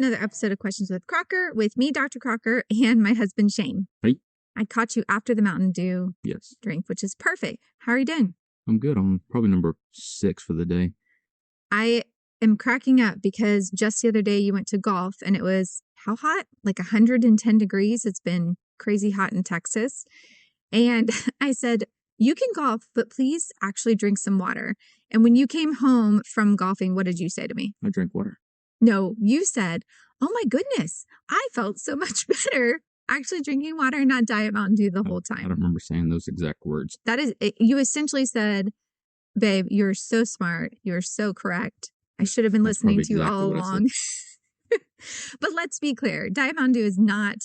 another episode of Questions with Crocker with me, Dr. Crocker, and my husband, Shane. Hey. I caught you after the Mountain Dew drink, which is perfect. How are you doing? I'm good. I'm probably number 6 for the day. I am cracking up because just the other day you went to golf and it was how hot? Like 110 degrees. It's been crazy hot in Texas. And I said, you can golf, but please actually drink some water. And when you came home from golfing, what did you say to me? I drank water. No, you said, oh my goodness, I felt so much better actually drinking water and not Diet Mountain Dew the whole time. I don't remember saying those exact words. That is, you essentially said, babe, you're so smart. You're so correct. I should have been listening to you all along. But let's be clear. Diet Mountain Dew is not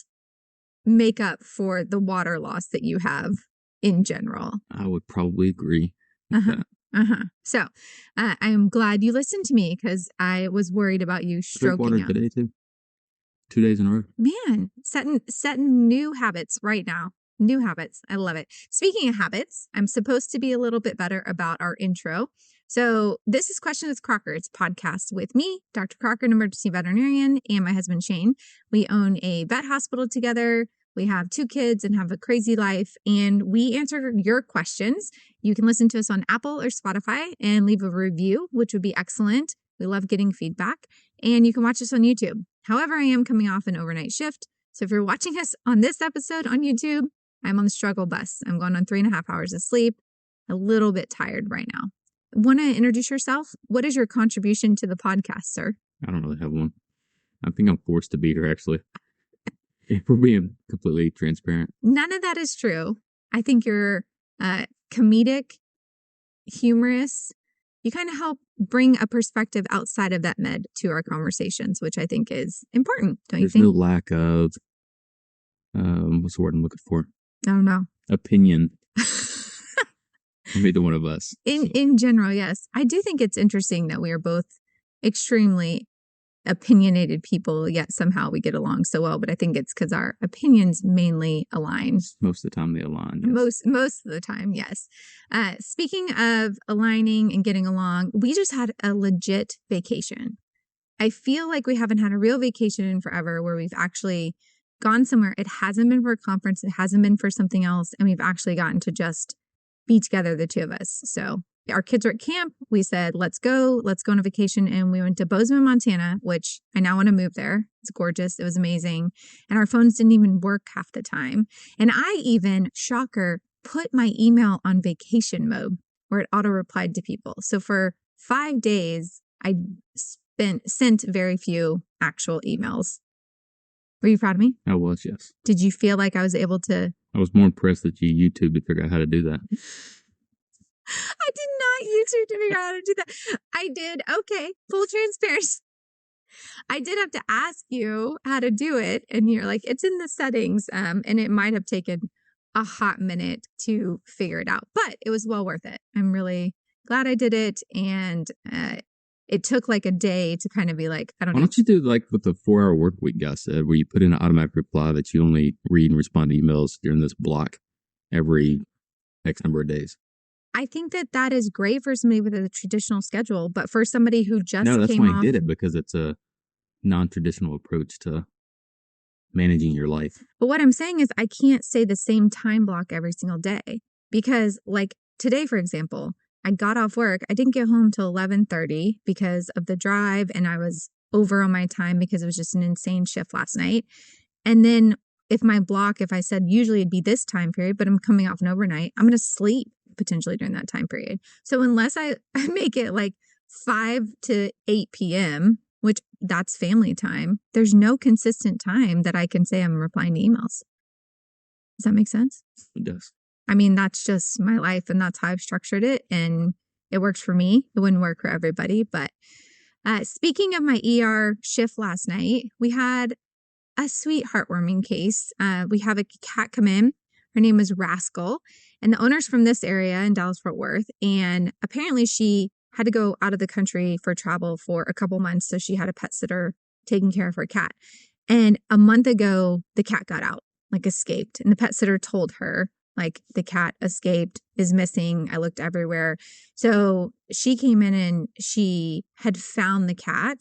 make up for the water loss that you have in general. I would probably agree with that. So I am glad you listened to me because I was worried about you stroking water out. Today too. 2 days in a row. Man, setting new habits right now. New habits. I love it. Speaking of habits, I'm supposed to be a little bit better about our intro. So this is Questions with Crocker. It's a podcast with me, Dr. Crocker, an emergency veterinarian, and my husband, Shane. We own a vet hospital together. We have 2 kids and have a crazy life, and we answer your questions. You can listen to us on Apple or Spotify and leave a review, which would be excellent. We love getting feedback, and you can watch us on YouTube. However, I am coming off an overnight shift, so if you're watching us on this episode on YouTube, I'm on the struggle bus. I'm going on 3.5 hours of sleep, a little bit tired right now. Want to introduce yourself? What is your contribution to the podcast, sir? I don't really have one. I think I'm forced to be here, actually. If we're being completely transparent. None of that is true. I think you're comedic, humorous. You kind of help bring a perspective outside of that med to our conversations, which I think is important, don't you think? There's no lack of, what's the word I'm looking for? I don't know. Opinion. From either one of us. In general, yes. I do think it's interesting that we are both extremely opinionated people, yet somehow we get along so well. But I think it's because our opinions mainly align. Most of the time they align. Yes. Most of the time, yes. Speaking of aligning and getting along, we just had a legit vacation. I feel like we haven't had a real vacation in forever where we've actually gone somewhere. It hasn't been for a conference. It hasn't been for something else. And we've actually gotten to just be together, the 2 of us. So our kids are at camp. We said, let's go on a vacation. And we went to Bozeman, Montana, which I now want to move there. It's gorgeous. It was amazing. And our phones didn't even work half the time. And I even, shocker, put my email on vacation mode where it auto replied to people. So for 5 days, I sent very few actual emails. Were you proud of me? I was, yes. Did you feel like I was able to? I was more impressed that you YouTube to figure out how to do that. I did not YouTube to figure out how to do that. I did. Okay. Full transparency. I did have to ask you how to do it. And you're like, it's in the settings. And it might have taken a hot minute to figure it out, but it was well worth it. I'm really glad I did it. And it took like a day to kind of be like, I don't know. Why don't you do like what the 4-hour work week guy said, where you put in an automatic reply that you only read and respond to emails during this block every X number of days? I think that is great for somebody with a traditional schedule, but for somebody who just No, that's came why off, I did it, because it's a non-traditional approach to managing your life. But what I'm saying is I can't say the same time block every single day because like today, for example, I got off work. I didn't get home till 11:30 because of the drive, and I was over on my time because it was just an insane shift last night. And then if I said usually it'd be this time period, but I'm coming off an overnight, I'm going to sleep potentially during that time period. So unless I make it like 5 to 8 p.m., which that's family time, there's no consistent time that I can say I'm replying to emails. Does that make sense? It does. I mean, that's just my life and that's how I've structured it. And it works for me. It wouldn't work for everybody. But speaking of my ER shift last night, we had a sweet heartwarming case. We have a cat come in. Her name is Rascal. And the owner's from this area in Dallas-Fort Worth. And apparently she had to go out of the country for travel for a couple months. So she had a pet sitter taking care of her cat. And a month ago, the cat got out, like escaped. And the pet sitter told her, Like the cat escaped, is missing. I looked everywhere. So she came in and she had found the cat.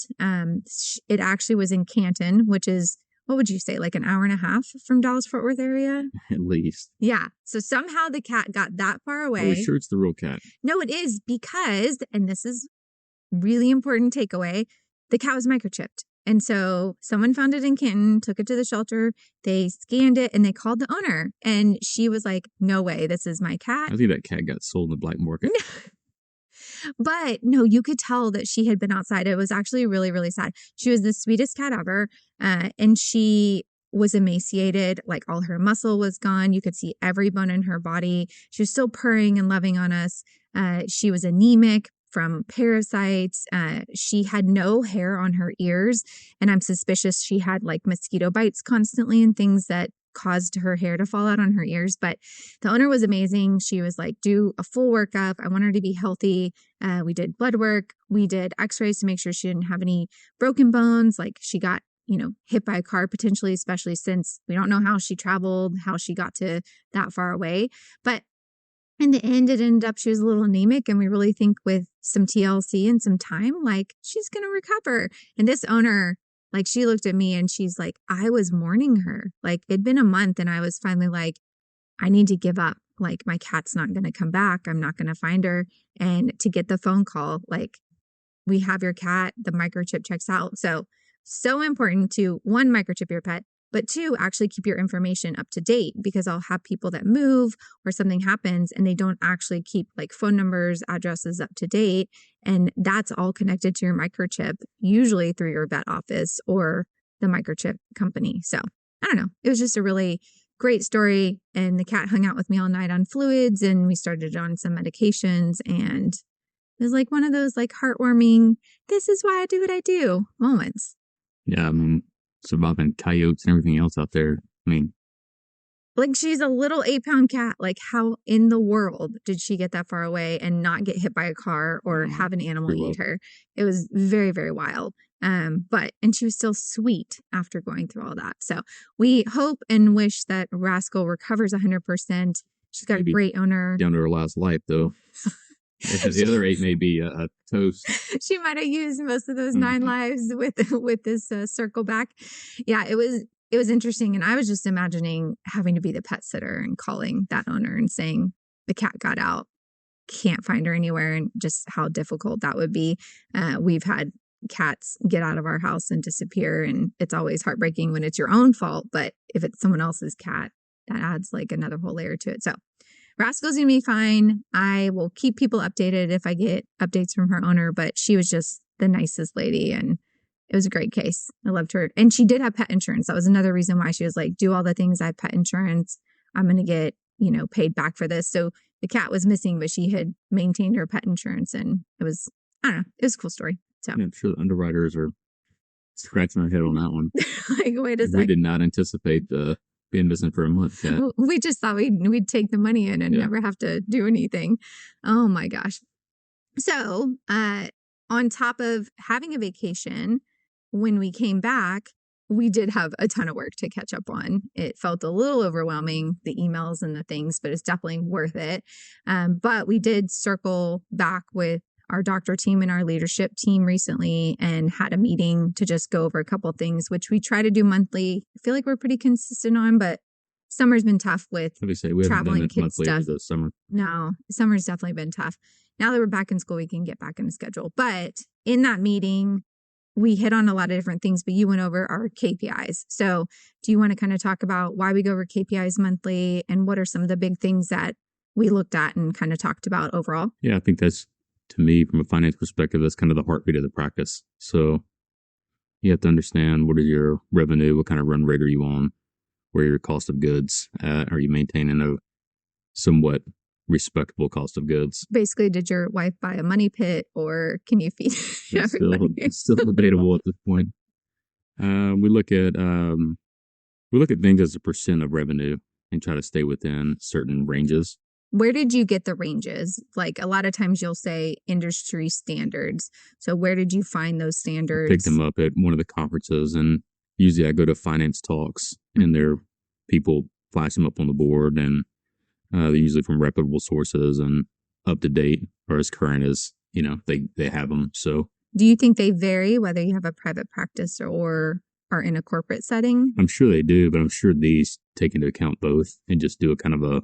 It actually was in Canton, which is, what would you say, like an hour and a half from Dallas Fort Worth area? At least. Yeah. So somehow the cat got that far away. Are we sure it's the real cat? No, it is, because, and this is really important takeaway, the cat was microchipped. And so someone found it in Canton, took it to the shelter, they scanned it, and they called the owner. And she was like, no way, this is my cat. I think that cat got sold in the black market. But no, you could tell that she had been outside. It was actually really, really sad. She was the sweetest cat ever. And she was emaciated, like all her muscle was gone. You could see every bone in her body. She was still purring and loving on us. She was anemic from parasites. She had no hair on her ears. And I'm suspicious she had like mosquito bites constantly and things that caused her hair to fall out on her ears. But the owner was amazing. She was like, do a full workup. I want her to be healthy. We did blood work. We did x-rays to make sure she didn't have any broken bones. Like she got, hit by a car potentially, especially since we don't know how she traveled, how she got to that far away. But in the end, it ended up she was a little anemic, and we really think with some TLC and some time, like she's going to recover. And this owner, like she looked at me and she's like, I was mourning her. Like it'd been a month and I was finally like, I need to give up. Like my cat's not going to come back. I'm not going to find her. And to get the phone call, like, we have your cat, the microchip checks out. So important to, one, microchip your pet, but two, actually keep your information up to date, because I'll have people that move or something happens and they don't actually keep like phone numbers, addresses up to date. And that's all connected to your microchip, usually through your vet office or the microchip company. So I don't know. It was just a really great story. And the cat hung out with me all night on fluids, and we started on some medications, and it was like one of those like heartwarming, this is why I do what I do moments. Yeah. Surviving coyotes and everything else out there. I mean, like she's a little 8-pound cat. Like how in the world did she get that far away and not get hit by a car or have an animal eat her? It was very, very wild. And she was still sweet after going through all that. So we hope and wish that Rascal recovers 100%. She's got a great owner. Down to her last life, though. The other 8 may be a toast. She might have used most of those 9 lives with this circle back. Yeah, it was interesting. And I was just imagining having to be the pet sitter and calling that owner and saying the cat got out, can't find her anywhere, and just how difficult that would be. We've had cats get out of our house and disappear, and it's always heartbreaking when it's your own fault. But if it's someone else's cat, that adds like another whole layer to it. So Rascal's gonna be fine. I will keep people updated if I get updates from her owner, but she was just the nicest lady, and it was a great case. I loved her. And she did have pet insurance. That was another reason why she was like, do all the things. I have pet insurance. I'm going to get, paid back for this. So the cat was missing, but she had maintained her pet insurance, and it was, I don't know, it was a cool story. So yeah, I'm sure the underwriters are scratching their head on that one. like, wait a second. We did not anticipate being missing for a month. Cat. We just thought we'd take the money in and never have to do anything. Oh my gosh. So, on top of having a vacation, when we came back, we did have a ton of work to catch up on. It felt a little overwhelming, the emails and the things, but it's definitely worth it. But we did circle back with our doctor team and our leadership team recently and had a meeting to just go over a couple of things, which we try to do monthly. I feel like we're pretty consistent on, but summer's been tough with traveling kids stuff. This summer. No, summer's definitely been tough. Now that we're back in school, we can get back in the schedule. But in that meeting, we hit on a lot of different things, but you went over our KPIs. So do you want to kind of talk about why we go over KPIs monthly and what are some of the big things that we looked at and kind of talked about overall? Yeah, I think that's, to me, from a finance perspective, that's kind of the heartbeat of the practice. So you have to understand, what is your revenue? What kind of run rate are you on? Where are your cost of goods? Are you maintaining a somewhat respectable cost of goods? Basically, did your wife buy a money pit, or can you feed everybody? It's still debatable at this point. We look at things as a percent of revenue and try to stay within certain ranges. Where did you get the ranges? Like a lot of times you'll say industry standards. So where did you find those standards? I picked them up at one of the conferences, and usually I go to finance talks and there people flash them up on the board, and They're usually from reputable sources and up to date or as current as, they have them. So Do you think they vary whether you have a private practice or are in a corporate setting? I'm sure they do, but I'm sure these take into account both and just do a kind of a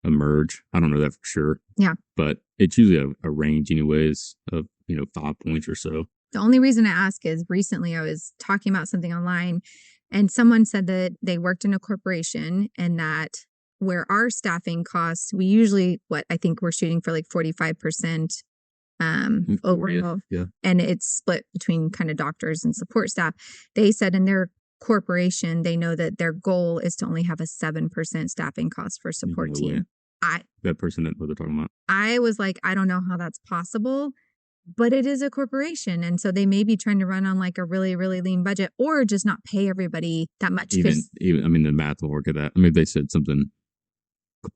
merge. I don't know that for sure. Yeah. But it's usually a range anyways of, 5 points or so. The only reason I ask is recently I was talking about something online and someone said that they worked in a corporation and that where our staffing costs, we usually, I think we're shooting for like 45% overall. Yeah. And it's split between kind of doctors and support staff. They said in their corporation, they know that their goal is to only have a 7% staffing cost for support team. That person that what they're talking about. I was like, I don't know how that's possible, but it is a corporation. And so they may be trying to run on like a really, really lean budget or just not pay everybody that much. Even the math will work at that. I mean, if they said something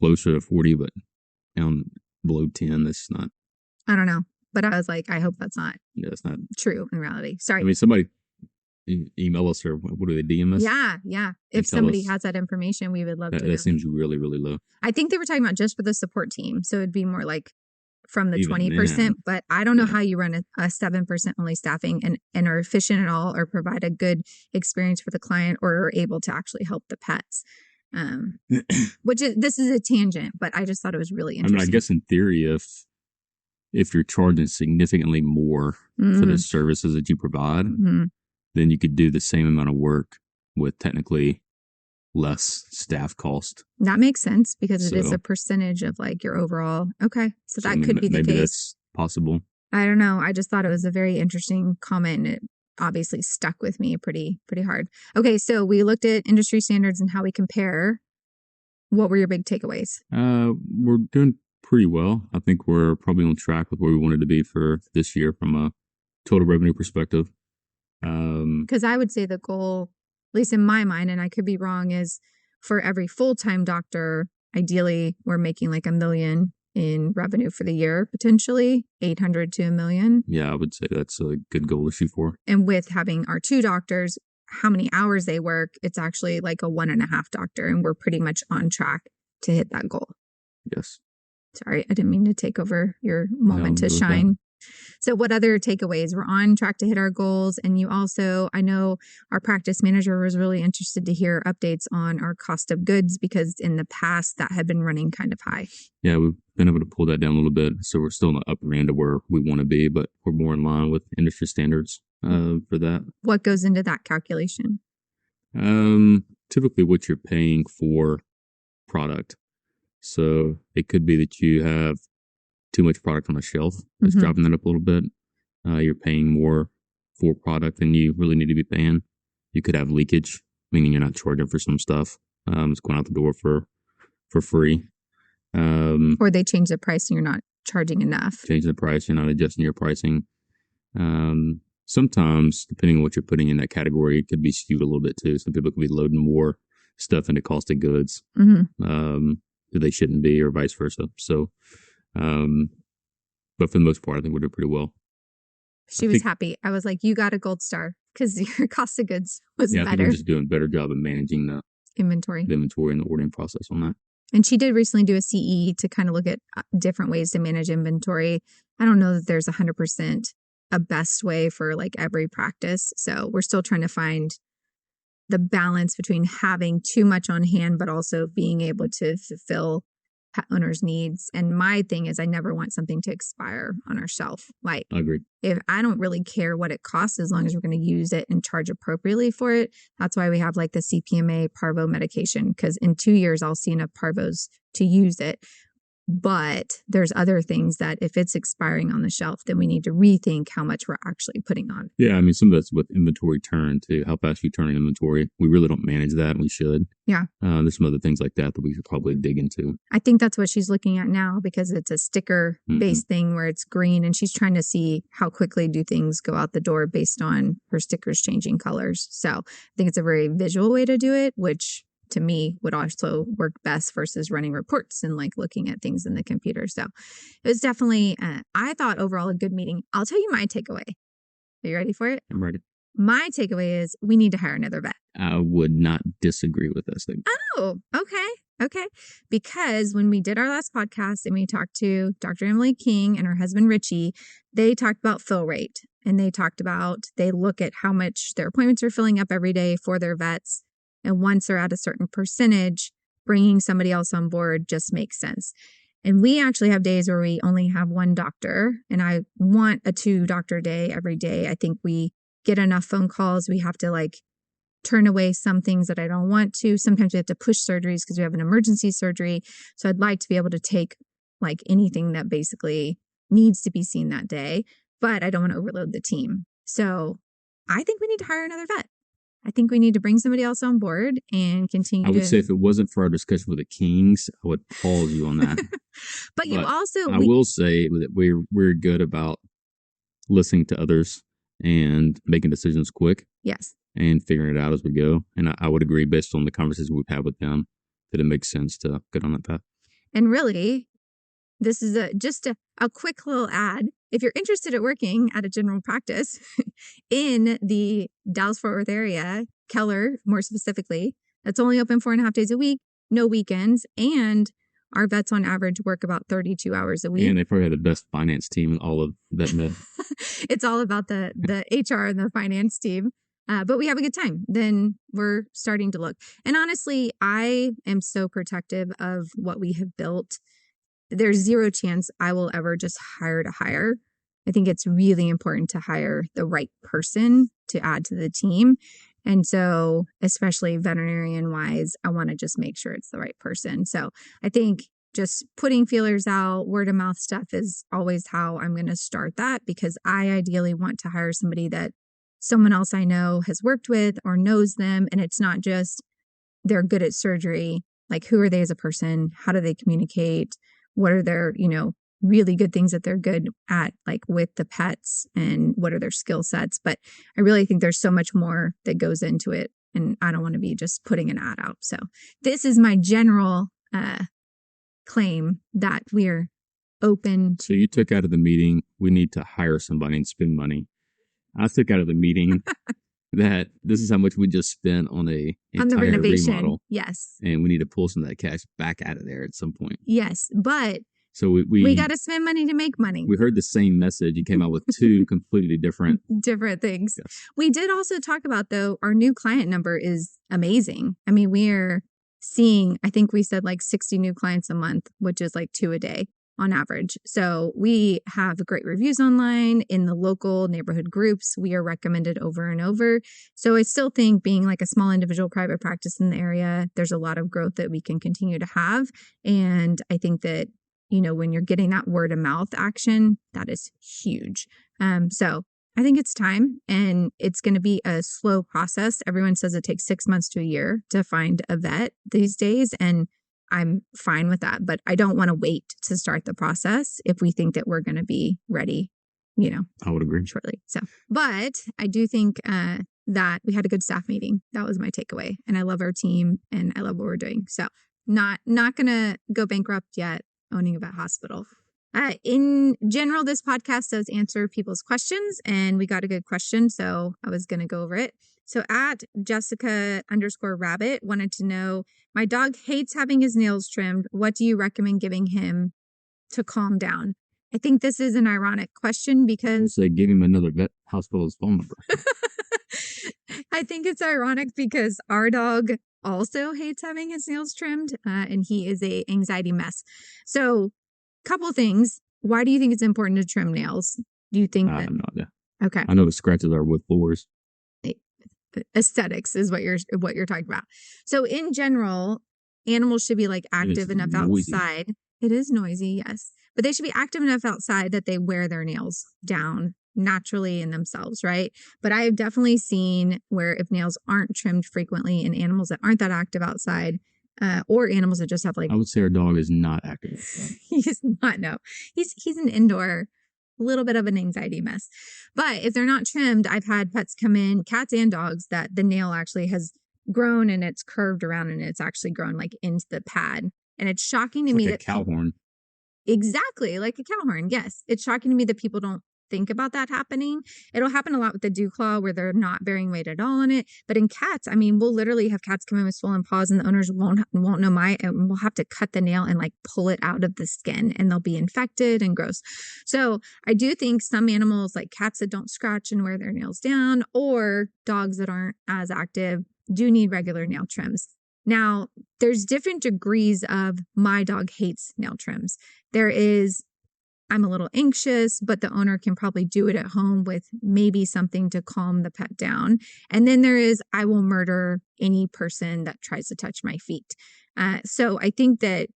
closer to 40, but down below 10, that's not. I don't know. But I was like, I hope that's not. Yeah, it's not true in reality. Sorry. I mean, somebody email us or what do they DM us? Yeah. If somebody has that information, we would love to know. That seems really, really low. I think they were talking about just for the support team. So it'd be more like from the 20%, but I don't know how you run a 7% only staffing and are efficient at all or provide a good experience for the client or are able to actually help the pets. This is a tangent, but I just thought it was really interesting. I mean, I guess in theory, if you're charging significantly more for the services that you provide, then you could do the same amount of work with technically less staff cost. That makes sense because it is a percentage of like your overall. Okay. So that could be the case. Maybe that's possible. I don't know. I just thought it was a very interesting comment and it obviously stuck with me pretty hard. Okay. So we looked at industry standards and how we compare. What were your big takeaways? We're doing pretty well. I think we're probably on track with where we wanted to be for this year from a total revenue perspective. Because I would say the goal, at least in my mind, and I could be wrong, is for every full-time doctor, ideally we're making like $1 million in revenue for the year, potentially 800 to $1 million. Yeah, I would say that's a good goal to shoot for. And with having our 2 doctors, how many hours they work, it's actually like a 1.5 doctor, and we're pretty much on track to hit that goal. Yes. Sorry, I didn't mean to take over your moment to shine. So what other takeaways? We're on track to hit our goals. And you also, I know our practice manager was really interested to hear updates on our cost of goods because in the past that had been running kind of high. Yeah, we've been able to pull that down a little bit. So we're still in the upper end of where we want to be, but we're more in line with industry standards for that. What goes into that calculation? Typically what you're paying for product. So it could be that you have too much product on the shelf. It's dropping that up a little bit. You're paying more for product than you really need to be paying. You could have leakage, meaning you're not charging for some stuff. It's going out the door for free. Or they change the price and you're not charging enough. Change the price, you're not adjusting your pricing. Sometimes, depending on what you're putting in that category, it could be skewed a little bit too. Some people could be loading more stuff into cost of goods that they shouldn't be, or vice versa. So, but for the most part, I think we're doing pretty well. She was happy. I was like, you got a gold star because your cost of goods was better. I think we're just doing a better job of managing the inventory and the ordering process on that. And she did recently do a CE to kind of look at different ways to manage inventory. I don't know that there's 100% a best way for like every practice. So we're still trying to find the balance between having too much on hand, but also being able to fulfill pet owners' needs. And my thing is I never want something to expire on our shelf. Like, agreed. If I don't really care what it costs, as long as we're going to use it and charge appropriately for it. That's why we have like the CPMA parvo medication, because in 2 years, I'll see enough parvos to use it. But there's other things that if it's expiring on the shelf, then we need to rethink how much we're actually putting on. Yeah, I mean, some of that's with inventory turn too. How fast you turn inventory. We really don't manage that, and we should. Yeah. There's some other things like that we should probably dig into. I think that's what she's looking at now because it's a sticker-based thing where it's green, and she's trying to see how quickly do things go out the door based on her stickers changing colors. So I think it's a very visual way to do it, which to me would also work best versus running reports and like looking at things in the computer. So it was definitely, I thought overall a good meeting. I'll tell you my takeaway. Are you ready for it? I'm ready. My takeaway is we need to hire another vet. I would not disagree with that statement. Oh, okay. Okay. Because when we did our last podcast and we talked to Dr. Emily King and her husband Richie, they talked about fill rate, and they talked about they look at how much their appointments are filling up every day for their vets. And once they're at a certain percentage, bringing somebody else on board just makes sense. And we actually have days where we only have one doctor, and I want a 2-doctor day every day. I think we get enough phone calls. We have to like turn away some things that I don't want to. Sometimes we have to push surgeries because we have an emergency surgery. So I'd like to be able to take like anything that basically needs to be seen that day, but I don't want to overload the team. So I think we need to hire another vet. I think we need to bring somebody else on board and continue. I would say if it wasn't for our discussion with the Kings, I would pause you on that. But you also, I will say that we're good about listening to others and making decisions quick. Yes. And figuring it out as we go. And I would agree, based on the conversations we've had with them, that it makes sense to get on that path. And really, this is just a quick little ad. If you're interested in working at a general practice in the Dallas-Fort Worth area, Keller more specifically, that's only open 4.5 days a week, no weekends, and our vets on average work about 32 hours a week. And they probably have the best finance team in all of vet med. It's all about the HR and the finance team. But we have a good time. Then we're starting to look. And honestly, I am so protective of what we have built. There's zero chance I will ever just hire to hire. I think it's really important to hire the right person to add to the team. And so, especially veterinarian wise, I want to just make sure it's the right person. So I think just putting feelers out, word of mouth stuff is always how I'm going to start that, because I ideally want to hire somebody that someone else I know has worked with or knows them. And it's not just they're good at surgery. Like, who are they as a person? How do they communicate? What are their, really good things that they're good at, like with the pets, and what are their skill sets? But I really think there's so much more that goes into it. And I don't want to be just putting an ad out. So this is my general claim that we're open to. So you took out of the meeting, we need to hire somebody and spend money. I took out of the meeting that this is how much we just spent on the renovation. Remodel. Yes. And we need to pull some of that cash back out of there at some point. Yes. But so we got to spend money to make money. We heard the same message. You came out with two completely different things. Yes. We did also talk about, though, our new client number is amazing. I mean, we're seeing, I think we said like 60 new clients a month, which is like 2 a day on average. So we have great reviews online in the local neighborhood groups. We are recommended over and over. So I still think, being like a small individual private practice in the area, there's a lot of growth that we can continue to have. And I think that, when you're getting that word of mouth action, that is huge. So I think it's time, and it's going to be a slow process. Everyone says it takes 6 months to a year to find a vet these days. And I'm fine with that, but I don't want to wait to start the process if we think that we're going to be ready, I would agree shortly. So, but I do think that we had a good staff meeting. That was my takeaway. And I love our team and I love what we're doing. So not going to go bankrupt yet owning a vet hospital. In general, this podcast does answer people's questions, and we got a good question, so I was going to go over it. So at Jessica_Rabbit wanted to know, my dog hates having his nails trimmed. What do you recommend giving him to calm down? I think this is an ironic question because... Say, give him another vet hospital's phone number. I think it's ironic because our dog also hates having his nails trimmed, and he is a anxiety mess. So, couple things. Why do you think it's important to trim nails? Do you think that... I have no idea. Okay. I know the scratches are wood floors. Aesthetics is what you're talking about. So in general, animals should be like active enough outside. It is noisy, yes. But they should be active enough outside that they wear their nails down naturally in themselves, right? But I have definitely seen where if nails aren't trimmed frequently in animals that aren't that active outside, or animals that just have like... I would say our dog is not active. He's not, no. He's an indoor, little bit of an anxiety mess. But if they're not trimmed, I've had pets come in, cats and dogs, that the nail actually has grown and it's curved around and it's actually grown like into the pad. And it's shocking to me that... Like a cow horn. Exactly, like a cow horn, yes. It's shocking to me that people don't think about that happening. It'll happen a lot with the dew claw where they're not bearing weight at all on it. But in cats, I mean, we'll literally have cats come in with swollen paws and the owners won't know my, and we'll have to cut the nail and like pull it out of the skin and they'll be infected and gross. So I do think some animals like cats that don't scratch and wear their nails down, or dogs that aren't as active, do need regular nail trims. Now, there's different degrees of my dog hates nail trims. There is, I'm a little anxious, but the owner can probably do it at home with maybe something to calm the pet down. And then there is, I will murder any person that tries to touch my feet. So I think that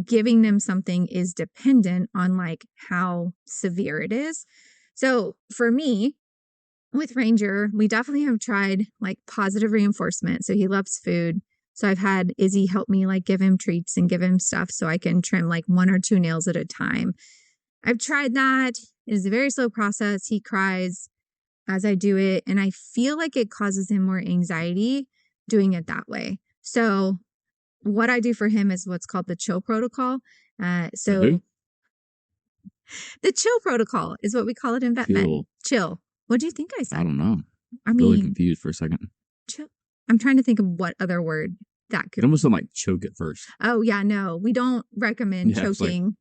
giving them something is dependent on like how severe it is. So for me, with Ranger, we definitely have tried like positive reinforcement. So he loves food. So I've had Izzy help me like give him treats and give him stuff so I can trim like 1 or 2 nails at a time. I've tried that. It is a very slow process. He cries as I do it. And I feel like it causes him more anxiety doing it that way. So what I do for him is what's called the chill protocol. The chill protocol is what we call it in vet med. Chill. What do you think I said? I don't know. I mean, really confused for a second. Chill. I'm trying to think of what other word that could. It almost sounded like choke at first. Oh yeah, no, we don't recommend choking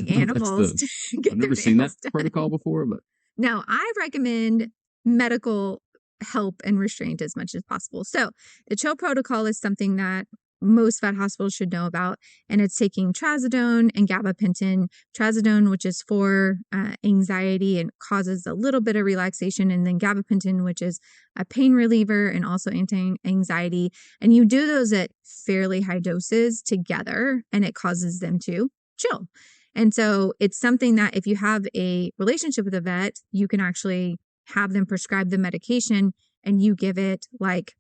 animals. I've never seen that protocol before, but no, I recommend medical help and restraint as much as possible. So the chill protocol is something that most vet hospitals should know about, and it's taking trazodone and gabapentin. Trazodone, which is for anxiety and causes a little bit of relaxation, and then gabapentin, which is a pain reliever and also anti-anxiety. And you do those at fairly high doses together, and it causes them to chill. And so it's something that if you have a relationship with a vet, you can actually have them prescribe the medication and you give it like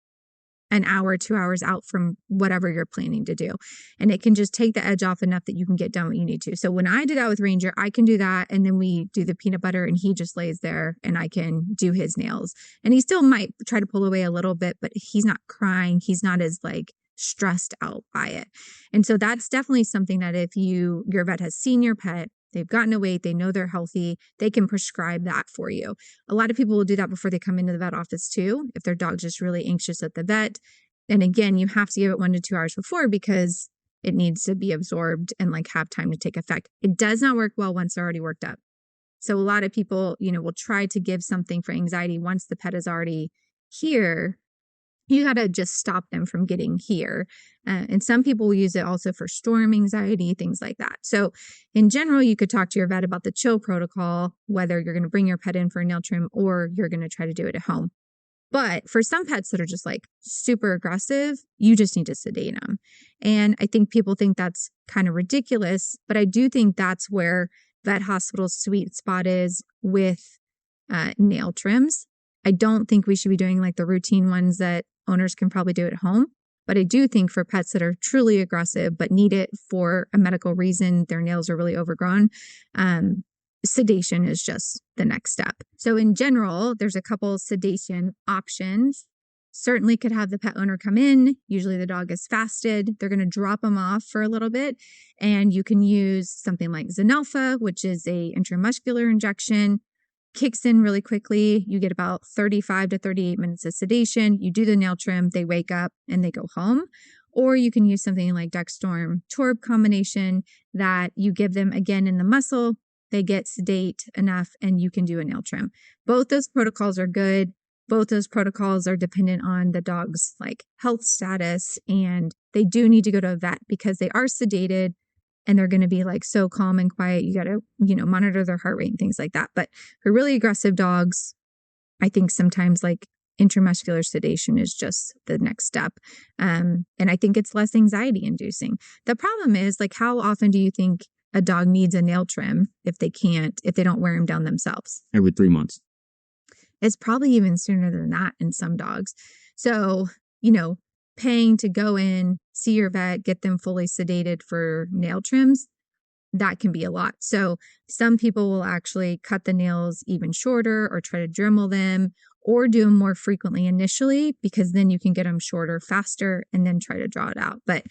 an hour, 2 hours out from whatever you're planning to do. And it can just take the edge off enough that you can get done what you need to. So when I do that with Ranger, I can do that. And then we do the peanut butter and he just lays there and I can do his nails. And he still might try to pull away a little bit, but he's not crying. He's not as like stressed out by it. And so that's definitely something that if your vet has seen your pet, they've gotten a weight, they know they're healthy, they can prescribe that for you. A lot of people will do that before they come into the vet office too, if their dog's just really anxious at the vet. And again, you have to give it 1 to 2 hours before because it needs to be absorbed and like have time to take effect. It does not work well once they're already worked up. So a lot of people, will try to give something for anxiety once the pet is already here. You got to just stop them from getting here. And some people will use it also for storm anxiety, things like that. So in general, you could talk to your vet about the chill protocol, whether you're going to bring your pet in for a nail trim or you're going to try to do it at home. But for some pets that are just like super aggressive, you just need to sedate them. And I think people think that's kind of ridiculous, but I do think that's where vet hospital's sweet spot is with nail trims. I don't think we should be doing like the routine ones that owners can probably do at home. But I do think for pets that are truly aggressive but need it for a medical reason, their nails are really overgrown, sedation is just the next step. So in general, there's a couple sedation options. Certainly could have the pet owner come in. Usually the dog is fasted. They're going to drop them off for a little bit. And you can use something like Zenelpha, which is a intramuscular injection. Kicks in really quickly. You get about 35 to 38 minutes of sedation. You do the nail trim, they wake up and they go home. Or you can use something like Dexstorm Torb combination that you give them again in the muscle. They get sedate enough and you can do a nail trim. Both those protocols are good. Both those protocols are dependent on the dog's like health status, and they do need to go to a vet because they are sedated. And they're going to be like so calm and quiet. You got to, monitor their heart rate and things like that. But for really aggressive dogs, I think sometimes like intramuscular sedation is just the next step. And I think it's less anxiety inducing. The problem is like, how often do you think a dog needs a nail trim if they don't wear them down themselves? Every 3 months. It's probably even sooner than that in some dogs. So, paying to go in, see your vet, get them fully sedated for nail trims, that can be a lot. So some people will actually cut the nails even shorter or try to Dremel them or do them more frequently initially, because then you can get them shorter faster and then try to draw it out. But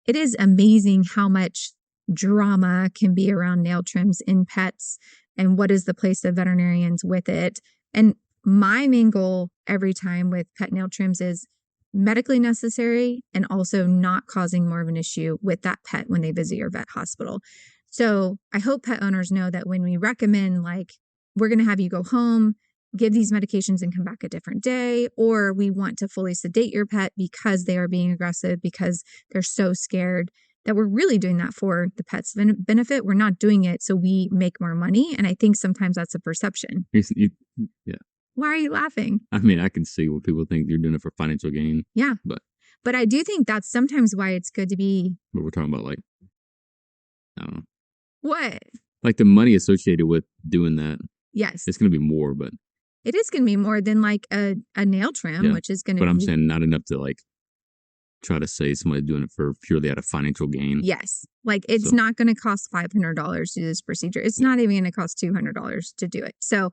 it is amazing how much drama can be around nail trims in pets. and what is the place of veterinarians with it. And my main goal every time with pet nail trims is medically necessary and also not causing more of an issue with that pet when they visit your vet hospital. So I hope pet owners know that when we recommend, like, we're going to have you go home, give these medications and come back a different day, or we want to fully sedate your pet because they are being aggressive, because they're so scared, that we're really doing that for the pet's benefit. We're not doing it so we make more money. And I think sometimes that's a perception. Yeah. Why are you laughing? I mean, I can see what people think you're doing it for financial gain. Yeah. But I do think that's sometimes why it's good to be. But we're talking about, like, I don't know. What? Like the money associated with doing that. Yes. It's going to be more, but. It is going to be more than like a nail trim, which is going to be. But I'm saying not enough to like try to say somebody doing it for purely out of financial gain. Yes. Like it's not going to cost $500 to do this procedure. It's not even going to cost $200 to do it. So,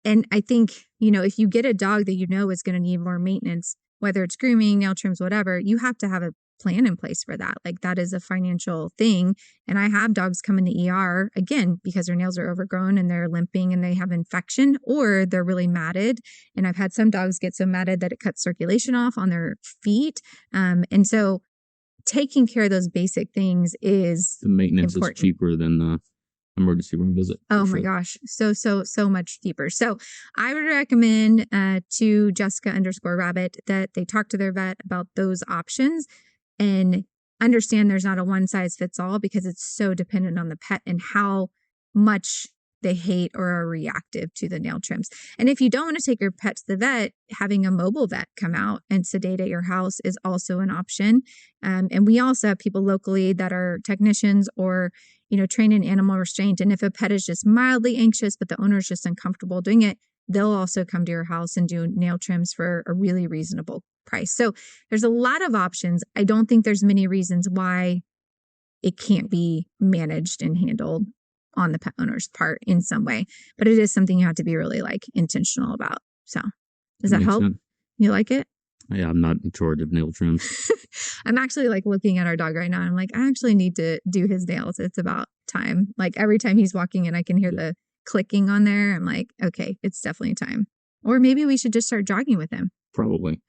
and I think, if you get a dog that is going to need more maintenance, whether it's grooming, nail trims, whatever, you have to have a plan in place for that. Like that is a financial thing. And I have dogs come in the ER again because their nails are overgrown and they're limping and they have infection, or they're really matted. And I've had some dogs get so matted that it cuts circulation off on their feet. And so taking care of those basic things is the maintenance important. Is cheaper than the emergency room visit. Oh my gosh. So much cheaper. So I would recommend to Jessica_Rabbit that they talk to their vet about those options and understand there's not a one size fits all, because it's so dependent on the pet and how much they hate or are reactive to the nail trims. And if you don't want to take your pet to the vet, having a mobile vet come out and sedate at your house is also an option. And we also have people locally that are technicians or, trained in animal restraint. And if a pet is just mildly anxious, but the owner is just uncomfortable doing it, they'll also come to your house and do nail trims for a really reasonable price. So there's a lot of options. I don't think there's many reasons why it can't be managed and handled on the pet owner's part in some way, but it is something you have to be really intentional about. So does that help? Sense. You like it? Yeah, I'm not in charge of nail trims. I'm actually looking at our dog right now. I'm like, I actually need to do his nails. It's about time. Like every time he's walking in, I can hear the clicking on there. I'm like, okay, it's definitely time. Or maybe we should just start jogging with him. Probably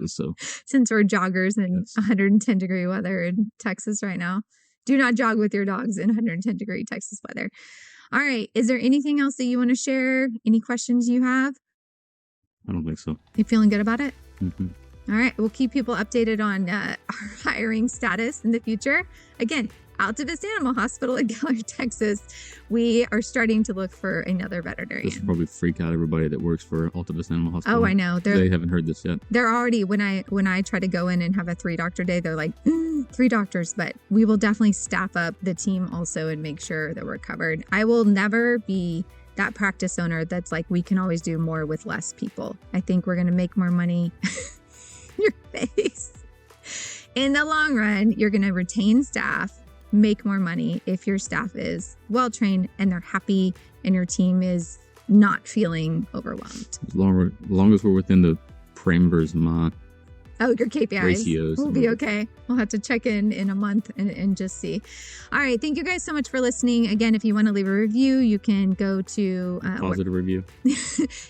so. Since we're joggers in 110 degree weather in Texas right now. Do not jog with your dogs in 110 degree Texas weather. All right. Is there anything else that you want to share? Any questions you have? I don't think so. You feeling good about it? Mm-hmm. All right. We'll keep people updated on our hiring status in the future. Again, Altivist Animal Hospital in Keller, Texas. We are starting to look for another veterinarian. This will probably freak out everybody that works for Altivist Animal Hospital. Oh, I know. They haven't heard this yet. They're already, when I try to go in and have a 3-doctor day, they're like, 3 doctors. But we will definitely staff up the team also and make sure that we're covered. I will never be that practice owner that's like, we can always do more with less people. I think we're going to make more money. Your face. In the long run, you're going to retain staff, make more money if your staff is well trained and they're happy and your team is not feeling overwhelmed. As long as we're within the parameters of my your KPIs ratios, we'll be okay. We'll have to check in a month and just see. All right. Thank you guys so much for listening. Again, if you want to leave a review, you can go to positive review. You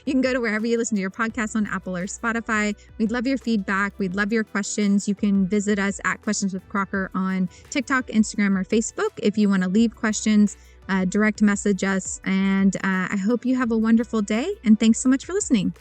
can go to wherever you listen to your podcast on Apple or Spotify. We'd love your feedback. We'd love your questions. You can visit us at Questions with Crocker on TikTok, Instagram, or Facebook. If you want to leave questions, direct message us. And I hope you have a wonderful day. And thanks so much for listening.